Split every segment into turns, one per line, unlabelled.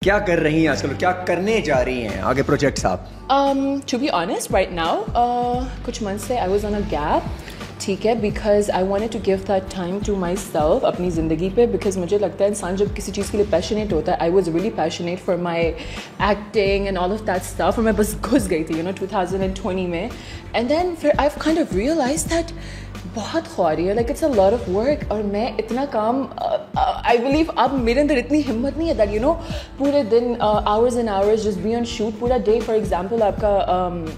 کیا کر رہی ہیں آج کل, کیا کرنے جا رہی ہیں آگے پروجیکٹس آپ؟
To be honest, right now, کچھ منتھ سے I was on a gap, ٹھیک ہے, because I wanted to give that time to myself اپنی زندگی پہ, because مجھے لگتا ہے انسان جب کسی چیز کے لیے پیشنیٹ ہوتا ہے, I was really passionate for my acting and all of that stuff, اور میں بس گھس گئی تھی 2020 میں, and then I've kind of realized that بہت خواری ہے, like it's a lot of work, اور میں اتنا کام I believe اب میرے اندر اتنی ہمت نہیں ہے that پورے دن hours and hours just be on shoot, پورا day for example آپ کا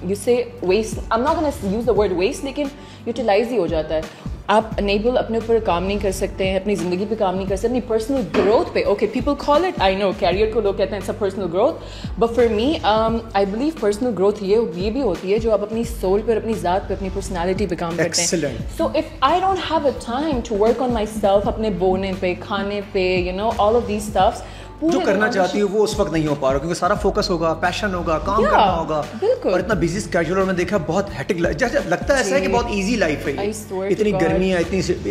you say waste, I'm not gonna use the word waste, لیکن utilize ہی ہو جاتا ہے. آپ انیبل اپنے اوپر کام نہیں کر سکتے ہیں, اپنی زندگی پہ کام نہیں کر سکتے, اپنی پرسنل گروتھ پہ. Okay people call it, I know career کو لوگ کہتے ہیں it's a personal growth, but for me I believe personal growth یہ بھی ہوتی ہے جو آپ اپنی سول پہ, اپنی ذات پہ, اپنی پرسنالٹی پہ کام کرتے ہیں. So if I don't have a time to work on myself, اپنے بونے پہ, کھانے پہ, آل آف دیز اسٹفس,
جو کرنا چاہتی ہوں وہ اس وقت نہیں ہو پا رہا کیونکہ سارا فوکس ہوگا, پیشن ہوگا, کام کرنا ہوگا, اور اتنا بزی اسکیجول, اور میں دیکھا بہت ہیکٹک جیسے لگتا ہے ایسا ہے کہ بہت ایزی لائف ہے, اتنی گرمی ہے,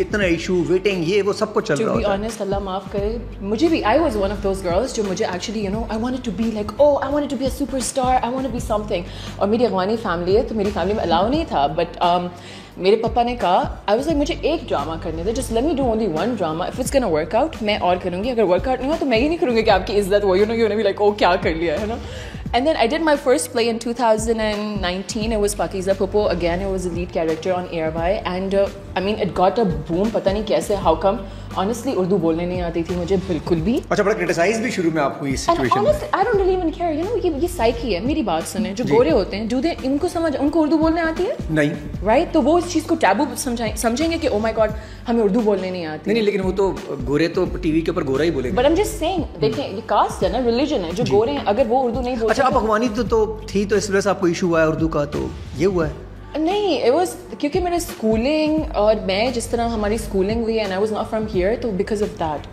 اتنا ایشو, ویٹنگ, یہ وہ سب کچھ چل رہا ہوتا ہے.
آنیسٹ اللہ معاف کرے, مجھے بھی I was one of those girls جو مجھے actually I wanted to be like I wanted to be a superstar, I want to be something. اور میری افغانی فیملی ہے تو میری فیملی میں الاؤ نہیں تھا, بٹ میرے پپا نے کہا آئی واز لائک مجھے ایک ڈرامہ کرنے تھے, just let me do only one drama, if it's gonna work out میں اور کروں گی, اگر ورک آؤٹ نہیں ہوا تو میں یہ نہیں کروں گی کہ آپ کی عزت ہو, بی لائک او کیا کر لیا ہے نا. And then I did my first play in 2019. It was Pakiza Popo. Again, it was a lead character on ARY. And I mean, it got a boom. پتہ نہیں کیسے, how come. Honestly, اردو بولنے نہیں آتی تھی مجھے بالکل بھی.
اچھا, بڑا کرٹیسائز بھی شروع میں آپ ہوئی اس سچویشن میں.
I don't really even care. یہ سائیکی ہے, میری بات سنیں, جو گورے ہوتے ہیں, ان کو اردو بولنے آتی ہے
نہیں,
رائٹ, تو وہ اس چیز کو ٹیبو سمجھیں گے کہ او مائی گاڈ ہمیں اردو بولنے نہیں آتی.
نہیں, لیکن وہ تو گورے تو ٹی وی کے اوپر گورا ہی بولیں گے.
بٹ I'm just saying, دیکھیں یہ کاسٹ ہے نا, ریلیجن ہے, جو گورے ہیں اگر وہ اردو نہیں بولتے.
اچھا, آپ افغانی تو تھی, تو اس وجہ سے آپ کو ایشو ہوا ہے اردو کا, تو یہ ہوا ہے؟
نہیں, it was کیونکہ میرے اسکولنگ اور میں جس طرح ہماری اسکولنگ ہوئی, and I was not from here, تو بیکاز آف دیٹ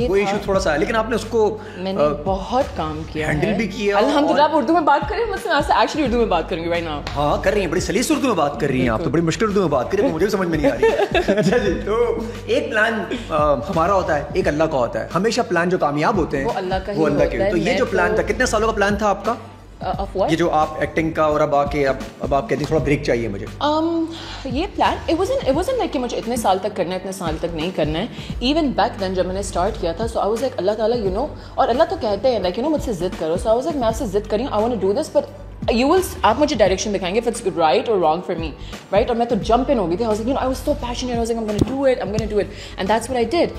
وہ ایشو تھوڑا سا ہے, لیکن آپ نے اس کو
میں نے بہت کام کیا,
ہینڈل بھی کیا.
الحمدللہ. آپ اردو میں بات کریں مجھ سے, میں ایکچولی اردو میں بات کروں گی رائٹ ناؤ.
ہاں کر رہی ہیں, بڑی سلیس اردو میں بات کر رہی ہیں آپ, تو بڑی مشکل اردو میں بات کر رہی ہیں, مجھے بھی سمجھ میں نہیں آ رہی. اچھا جی, تو ایک پلان ہمارا ہوتا ہے, ایک اللہ کا ہوتا ہے. ہمیشہ پلان جو کامیاب ہوتے ہیں
وہ اللہ کا ہی
ہوتا ہے. تو یہ جو
ہوتا
پلان تھا, کتنے سالوں کا پلان تھا آپ کا یہ جو آپ ایکٹنگ کا, اور اب آ کے اب آپ کہتی ہیں تھوڑا بریک چاہیے مجھے؟
یہ پلان it wasn't like کہ مجھے اتنے سال تک کرنا ہے, اتنے سال تک نہیں کرنا ہے. ایون بیک دین جب میں نے اسٹارٹ کیا تھا, سو آئی واز لائک اللہ تعالیٰ اور اللہ تو کہتے ہیں لائک مجھ سے ضد کرو, سو آئی واز لائک میں آپ سے ضد کر رہی ہوں, I want to do this, but آپ مجھے ڈائریکشن دکھائیں گے if it's right or wrong for me, right? اور میں تو جمپ ان ہو گئی تھی. I was like, I was so passionate. I was like, I'm going to do it. And that's what I did.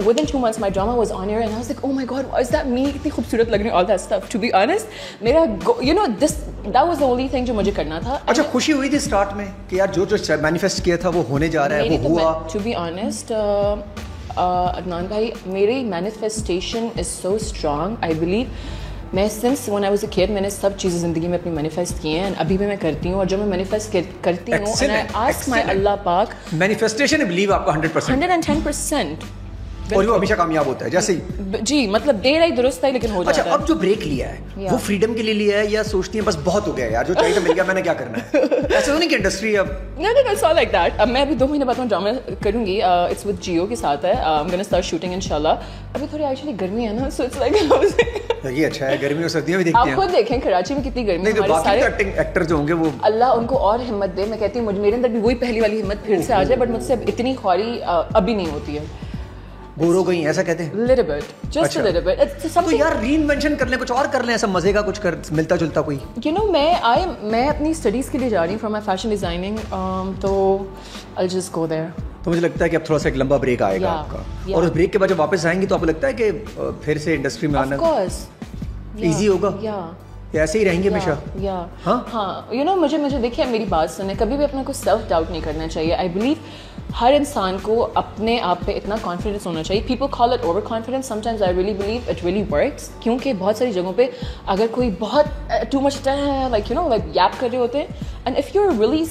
Within 2 months, my drama was on air, and I was like, oh my God, is that me? اتنی خوبصورت لگ رہی ہوں, all that stuff. To be honest, میرا that was the only thing جو مجھے کرنا تھا.
اچھا, خوشی ہوئی تھی اسٹارٹ میں کہ یار جو مینیفیسٹ کیا تھا وہ ہونے جا رہا ہے, وہ ہوا؟
To be honest, عدنان بھائی, میری manifestation is so strong, I believe. میں since when I was a kid میں نے سب چیزیں زندگی میں اپنی مینیفیسٹ کی ہیں, ابھی بھی میں کرتی ہوں, اور جب میں مینیفیسٹ کرتی ہوں and I ask my اللہ پاک,
مینیفیسٹیشن بلیو آپ کا
110%,
اور وہ ہمیشہ کامیاب ہوتا ہے جیسے
جی, مطلب دیر آئی درست ہے لیکن ہو جاتا ہے.
اچھا, اب جو بریک لیا ہے وہ فریڈم کے لیے لیا ہے, یا سوچتی ہیں بس بہت ہو گیا یار, جو چاہیے تھا مل گیا, میں نے کیا کرنا ہے؟ ایسا تو نہیں کہ انڈسٹری اب
it's not like that. اب میں ابھی 2 مہینے بعد میں ڈرامہ کروں گی, اٹس ود جیو کے ساتھ ہے, I'm gonna start shooting انشاءاللہ. ابھی تھوڑی ایکچولی گرمی ہے نا, سو اٹس لائک
یہ اچھا ہے, گرمی اور سردیاں بھی دیکھتے ہیں.
آپ خود دیکھیں کراچی میں کتنی گرمی ہے.
ہمارے سارے ایکٹر جو ہوں گے وہ
اللہ ان کو اور ہمت دے. میں کہتی ہوں میرے اندر بھی وہی پہلی والی ہمت پھر سے آ جائے, بٹ مجھ سے اتنی خواری ابھی نہیں ہوتی ہے.
بور ہو گئی ایسا کہتے ہیں,
little bit, just a little bit.
تو یار ری انوینشن کر لیں, کچھ اور کر لیں, ایسا مزے کا کچھ کر, ملتا جلتا کوئی.
میں اپنی اسٹڈیز کے لیے جا رہی ہوں فار مائی فیشن ڈیزائننگ, تو I'll just go there.
تو مجھے لگتا ہے کہ اب تھوڑا سا ایک لمبا بریک آئے گا آپ کا, اور اس بریک کے بعد جب واپس آئیں گی تو آپ کو لگتا ہے کہ پھر سے انڈسٹری میں آنا ایزی ہوگا, ایسے ہی رہیں گے ہمیشہ؟
ہاں, مجھے دیکھیے, میری بات سنیں, کبھی بھی اپنے کو سیلف ڈاؤٹ نہیں کرنا چاہیے. آئی بلیو ہر انسان کو اپنے آپ پہ اتنا کانفیڈنس ہونا چاہیے. People call it over confidence, some times I really believe it really works, کیونکہ بہت ساری جگہوں پہ اگر کوئی بہت ٹو مچ لائک یپ کر رہے ہوتے ہیں, and if you are really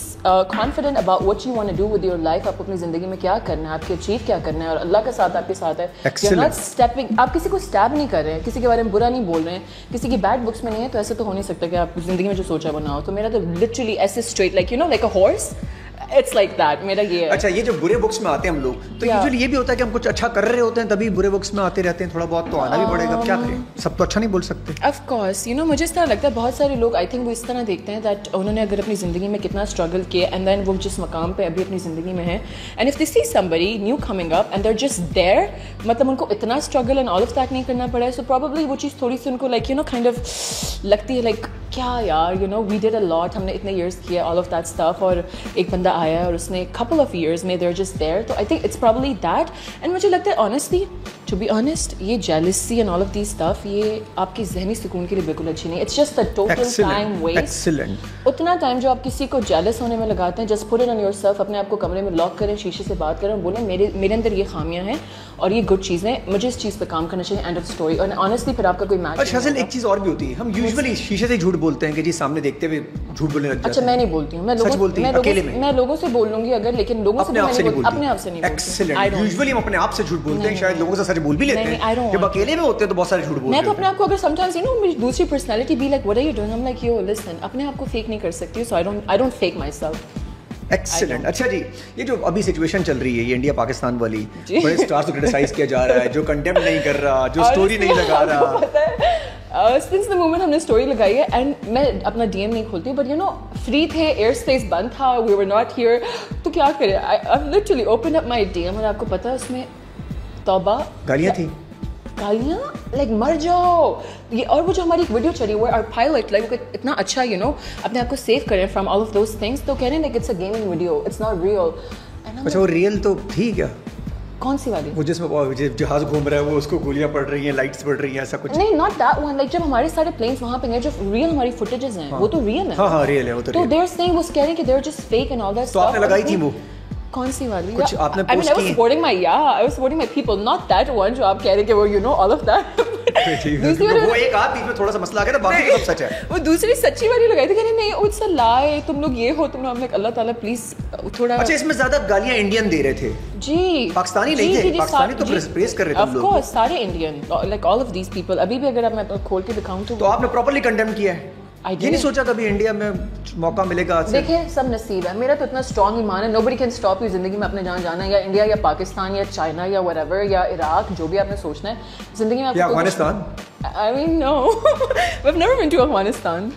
confident about what you want to do with your life, آپ اپنی زندگی میں کیا کرنا ہے, آپ کے اچیو کیا کرنا ہے, اور اللہ کا ساتھ آپ کے ساتھ ہے, یو آر ناٹ اسٹیپنگ, آپ کسی کو اسٹیپ نہیں کر رہے ہیں, کسی کے بارے میں برا نہیں بول رہے ہیں, کسی کی بیڈ بکس میں نہیں ہے, تو ایسا تو ہو نہیں سکتا کہ آپ زندگی میں جو سوچا بنا ہو. تو میرا تو لٹرلی ایسے straight like a horse, It's like that. میرا یہ ہے.
اچھا یہ جو برے بکس میں آتے ہیں ہم لوگ تو یوزلی یہ بھی ہوتا ہے کہ ہم کچھ اچھا کر رہے ہوتے ہیں تبھی برے بکس میں آتے رہتے ہیں, تھوڑا بہت تو آنا بھی پڑے گا, کیا کریں, سب تو اچھا نہیں بول سکتے.
Of course, you know مجھے اس طرح لگتا ہے بہت سارے لوگ I think وہ اس طرح دیکھتے ہیں that انہوں نے اگر اپنی زندگی میں کتنا اسٹرگل کیا and then وہ جس مقام پہ ابھی اپنی زندگی میں ہیں and if they see somebody new coming up and they're just there, مطلب ان کو اتنا struggle and all of that نہیں کرنا پڑا ہے, so probably وہ چیز تھوڑی سی ان کو like you know kind of لگتی ہے like کیا یار you know we did a lot, ہم نے اتنے years کیا all of that stuff, اور ایک بندہ آیا اور اس نے couple of years میں they're just there, so I think it's probably that. And مجھے لگتا ہے honestly to be honest یہ jealousy and all of these stuff یہ آپ کی ذہنی سکون کے لیے بالکل اچھی نہیں. It's just a total time waste. اتنا ٹائم جو آپ کسی کو jealous ہونے میں لگاتے ہیں, just put it on yourself, اپنے آپ کو کمرے میں لاک کریں, شیشے سے بات کریں اور بولیں میرے اندر یہ خامیاں ہیں اور یہ گڈ چیزیں, مجھے اس چیز پہ کام کرنا چاہیے, end of story. اور honestly پھر آپ کا کوئی میچ.
اچھا ایک چیز اور بھی ہوتی ہے, ہم یوزلی شیشے سے جھوٹ بولتے ہیں کہ جی سامنے دیکھتے ہوئے جھوٹ بولنے لگ جاتے ہیں.
اچھا میں نہیں بولتی ہوں, میں لوگوں سے بول لوں گی اگر, لیکن لوگوں سے اپنے آپ سے نہیں.
ایکسلنٹ. یوزلی ہم اپنے آپ سے جھوٹ بولتے ہیں, شاید لوگوں سے سچ بول بھی لیتے ہیں, جب اکیلے میں ہوتے ہیں تو بہت سارے جھوٹ بولتے ہیں.
میں تو اپنے آپ کو اگر sometimes you know میری دوسری personality be like what are you doing, I'm like yo listen, اپنے آپ کو فیک نہیں کر سکتی, so I don't fake myself.
Excellent. اچھا جی یہ جو ابھی سچویشن چل رہی ہے یہ انڈیا پاکستان والی, بڑے اسٹارز کو کرٹیسائز کیا جا رہا ہے, جو کنڈیم نہیں کر رہا, جو اسٹوری نہیں لگا رہا.
سنس دا مومنٹ ہم نے اسٹوری لگائی ہے اینڈ میں اپنا ڈی ایم نہیں کھولتی, بٹ یو نو فری تھے, ایئر اسپیس بند تھا, وی ور ناٹ ہیئر, تو کیا کرے, I literally open up my D M اور آپ کو پتا ہے اس میں توبہ
گالیاں تھیں,
گالیاں لائک مر جاؤ. یہ اور وہ جو ہماری ایک ویڈیو چلی وہ اور پائلٹ لائک اتنا اچھا یو نو اپنے آپ کو سیو کریں from all of those things, تو کہہ رہے ہیں like it's a gaming video, it's not real.
اچھا وہ ریئل تو تھی کیا,
کون سی والی,
وہ جس میں جہاز گھوم رہا ہے وہ اس کو گولیاں پڑ رہی ہیں, لائٹس پڑ رہی ہیں, ایسا کچھ
نہیں, ناٹ دیٹ ون, لائک جب ہمارے سارے پلینس وہاں پہ گئے, جو ریئل ہماری فوٹیجز ہیں وہ تو ریئل ہیں.
ہاں ریئل ہے وہ تو
دے آر سیئنگ, وہ کہہ رہے ہیں کہ they are just fake and all that.
تو آپ نے لگائی تھی وہ
کون سی والی,
کچھ آپ نے
I mean I was supporting my people, not that one جو آپ کہہ رہے کہ وہ you know all of that.
وہ ایک آدھ بیچ میں تھوڑا سا مسئلہ آ گیا تھا, باقی سب سچ ہے.
وہ دوسری سچی والی لگائی تھی کہ نہیں اٹس اے لائی, تم لوگ یہ ہو, تم لوگ اللہ تعالیٰ پلیز تھوڑا.
اچھا اس میں زیادہ گالیاں انڈین دے رہے تھے
جی,
پاکستانی نہیں تھے, پاکستانی تو پریز کر رہے تھے.
آف کورس سارے Indian like all of these people. ابھی بھی اگر میں کھول کے دکھاؤں تو
آپ نے پراپرلی کنڈیم کیا ہے, یہ نہیں سوچا کبھی انڈیا میں موقع ملے گا.
دیکھیں سب نصیب ہے, میرا تو اتنا اسٹرانگ ایمان ہے, نوبڈی کین اسٹاپ یو زندگی میں اپنے جہاں جانا ہے, یا انڈیا یا پاکستان یا چائنا یا وٹ ایور یا عراق, جو بھی آپ نے سوچنا ہے زندگی میں.
یا Afghanistan,
I mean no, we've never been to Afghanistan.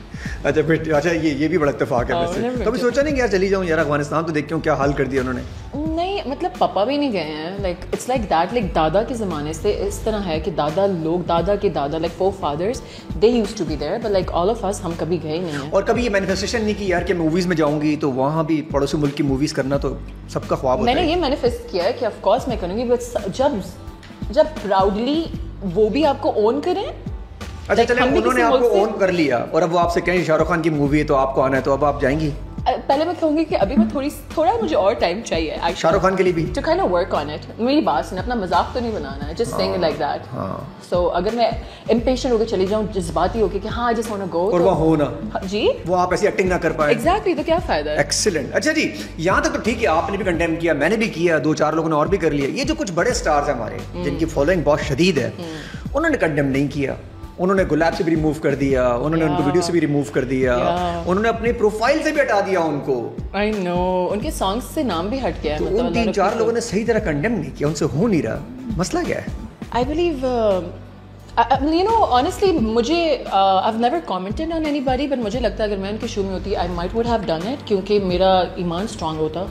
اچھا پھر اچھا یہ بھی بڑا اتفاق ہے ویسے, کبھی سوچا نہیں کہ یار چلی جاؤں یار افغانستان تو دیکھ کیا حال کر دیا انہوں نے.
نہیں مطلب پاپا بھی نہیں گئے ہیں, like it's like that, like دادا کے زمانے سے اس طرح ہے کہ دادا کے دادا like forefathers they used to be there, but like all of us ہم کبھی گئے نہیں ہیں. اور
کبھی یہ مینیفیسٹیشن نہیں کی یار کہ موویز میں جاؤں گی تو وہاں بھی پڑوسی ملک کی موویز کرنا تو سب کا خواب ہوتا ہے.
میں نے یہ مینیفیسٹ کیا ہے کہ آف کورس میں کروں گی, بٹ جب پراؤڈلی وہ بھی آپ کو اون کریں.
اچھا چلیں انہوں نے آپ کو اون کر لیا اور اب وہ آپ سے کہیں شاہ رخ خان کی مووی ہے تو آپ کو آنا ہے, تو اب آپ جائیں گی؟
پہلے میں کہوں گی کہ ابھی میں تھوڑا مجھے اور ٹائم چاہیے
شاہ رخ خان کے لیے بھی
to kind of work on it. میری بات سن, اپنا مذاق تو نہیں بنانا ہے, just seeing like that. So اگر میں امپیشنٹ ہو کے چلی جاؤں, جذباتی ہو کے کہ ہاں I just want to go,
اور وہ ہونا
جی
وہ آپ ایسی ایکٹنگ نہ کر پائے.
ایگزیکٹلی, تو کیا فائدہ ہے.
ایکسلنٹ. اچھا جی یہاں تک تو ٹھیک ہے, آپ نے بھی کنڈیم کیا, میں نے بھی کیا, 2-4 لوگوں نے اور بھی کر لیا. یہ جو کچھ بڑے اسٹارز ہیں ہمارے جن کی فالوئنگ بہت شدید ہے, انہوں نے کنڈیم نہیں کیا, انہوں نے گلاب سے بھی ریموو کر دیا, انہوں نے ان کو ویڈیو سے بھی ریموو کر دیا, انہوں نے اپنی پروفائل سے بھی ہٹا دیا ان کو.
آئی نو ان کے سانگس سے نام بھی ہٹ گیا ہے.
ان 3-4 لوگوں نے صحیح طرح کنڈیم نہیں کیا, ان سے ہو نہیں رہا. مسئلہ کیا ہے؟
I believe you know honestly مجھے I've never commented on anybody, but مجھے لگتا ہے اگر میں ان کے شو میں ہوتی I might would have done it, کیونکہ میرا ایمان اسٹرانگ ہوتا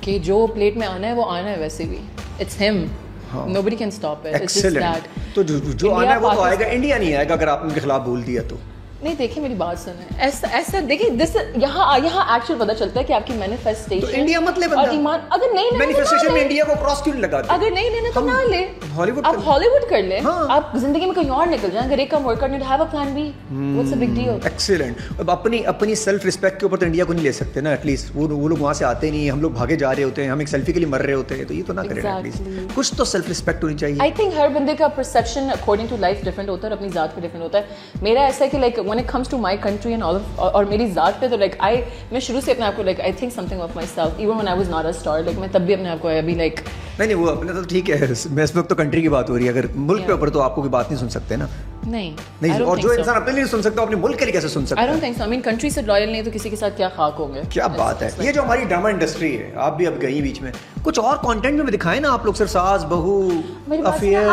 کہ جو پلیٹ میں آنا ہے وہ آنا ہے ویسے بھی. It's him. Nobody can stop it. It's just that.
تو جو آنا ہے وہ تو آئے گا, انڈیا نہیں آئے گا اگر آپ ان کے خلاف بول دیا تو.
نہیں دیکھیں میری بات سنیں, ایسا دیکھیں یہاں ایکچوئل پتہ چلتا ہے کہ آپ کی مینیفیسٹیشن.
تو انڈیا مت لے بندہ,
اور ایمان اگر نہیں
مینیفیسٹیشن میں انڈیا کو کراس کیوں لگاتے,
اگر نہیں لینا تو نہ لے, آپ ہالی ووڈ کر لیں, آپ زندگی میں کہیں اور نکل جائیں. اگر ایک کام ورک کرنے تو have a plan B, what's a big deal.
Excellent. اب اپنی سیلف رسپیکٹ کے اوپر تو انڈیا کو نہیں لے سکتے نا, ایٹ لیسٹ وہ لوگ وہاں سے آتے نہیں, ہم لوگ بھاگے جا رہے ہوتے ہیں, ہم ایک سیلفی کے لیے مر رہے ہوتے ہیں, تو یہ تو نہ کریں. ایٹ لیسٹ کچھ تو سیلف رسپیکٹ ہونی چاہیے.
آئی تھنک ہر بندے کا perception according to life different ہوتا ہے اور اپنی ذات پہ ڈفرینٹ ہوتا ہے. میرا ایسا ہے کہ like when it comes to my country and all of اور میری ذات پہ تو like میں شروع سے اپنے آپ کو like I think something of myself even when I was not a star like میں تب بھی اپنے آپ کو ابھی like
نہیں وہ اپنے تو ٹھیک ہے. میں اس وقت تو کنٹری کی بات ہو رہی ہے, اگر ملک کے اوپر تو آپ کو کوئی بات نہیں سن سکتے نا. نہیں اور جو انسان اپنے لیے سن سکتا ہے اپنے ملک کے لیے کیسے سن سکتا ہے؟
I don't think so. I mean country سے لویل نہیں تو کسی کے ساتھ کیا خاک ہوں گے.
کیا بات ہے. یہ جو ہماری ڈرامہ انڈسٹری ہے, آپ بھی اب گئی بیچ میں, کچھ اور کانٹینٹ میں دکھائیں نا آپ لوگ, سر ساس بہو افیئر.